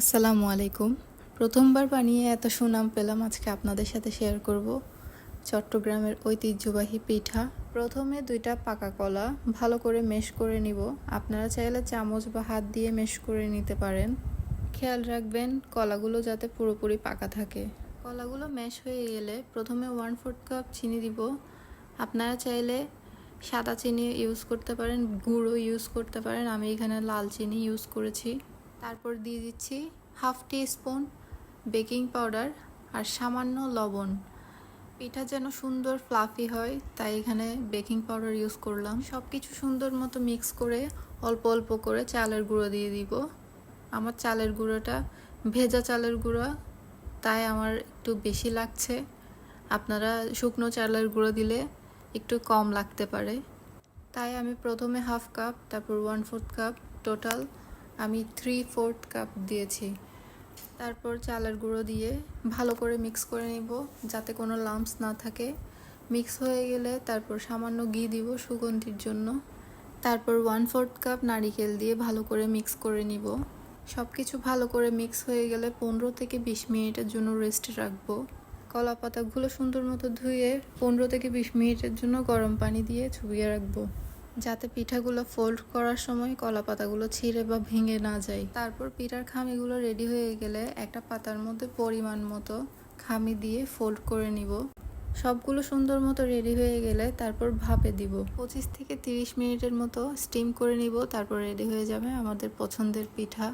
আসসালামু আলাইকুম। প্রথমবার বানিয়ে এত সুনাম পেলাম, আজকে আপনাদের সাথে শেয়ার করব চট্টগ্রামের ঐতিহ্যবাহী পিঠা। প্রথমে 2টা পাকা কলা ভালো করে মেশ করে নিব। আপনারা চাইলে চামচ বা হাত দিয়ে মেশ করে নিতে পারেন। খেয়াল রাখবেন কলাগুলো যাতে পুরোপুরি পাকা থাকে। কলাগুলো মেশ হয়ে গেলে প্রথমে 1/4 কাপ চিনি দিব। আপনারা চাইলে সাদা চিনি ইউজ করতে পারেন, গুঁড়ো ইউজ করতে পারেন, আমি এখানে লাল চিনি ইউজ করেছি। তারপর দিয়ে দিচ্ছি 1/2 টিস্পুন বেকিং পাউডার আর সামান্য লবণ। পিঠা যেন সুন্দর ফ্লাফি হয় তাই এখানে বেকিং পাউডার ইউজ করলাম। সব কিছু সুন্দর মতো মিক্স করে অল্প অল্প করে চালের গুঁড়ো দিয়ে দিব। আমার চালের গুঁড়োটা ভেজা চালের গুঁড়ো, তাই আমার একটু বেশি লাগছে। আপনারা শুকনো চালের গুঁড়ো দিলে একটু কম লাগতে পারে। তাই আমি প্রথমে 1/2 কাপ, তারপর 1/4 কাপ, টোটাল আমি 3/4 কাপ দিয়েছি। তারপর চালের গুঁড়ো দিয়ে ভালো করে মিক্স করে নিব যাতে কোনো লাম্পস না থাকে। মিক্স হয়ে গেলে তারপর সামান্য ঘি দিব সুগন্ধির জন্য। তারপর 1/4 কাপ নারিকেল দিয়ে ভালো করে মিক্স করে নিব। সব কিছু ভালো করে মিক্স হয়ে গেলে 15 থেকে 20 মিনিটের জন্য রেস্টে রাখবো। কলা পাতাগুলো সুন্দর মতো ধুয়ে 15 থেকে 20 মিনিটের জন্য গরম পানি দিয়ে চুবিয়ে রাখবো, যাতে পিঠাগুলো ফোল্ড করার সময় কলা পাতাগুলো ছিঁড়ে বা ভেঙে না যায়। তারপর পিঠার খামিগুলো রেডি হয়ে গেলে একটা পাতার মধ্যে পরিমাণ মতো খামি দিয়ে ফোল্ড করে নিব। সবগুলো সুন্দর মতো রেডি হয়ে গেলে তারপর ভাপে দিব। 25 থেকে 30 মিনিটের মতো স্টিম করে নিব। তারপর রেডি হয়ে যাবে আমাদের পছন্দের পিঠা।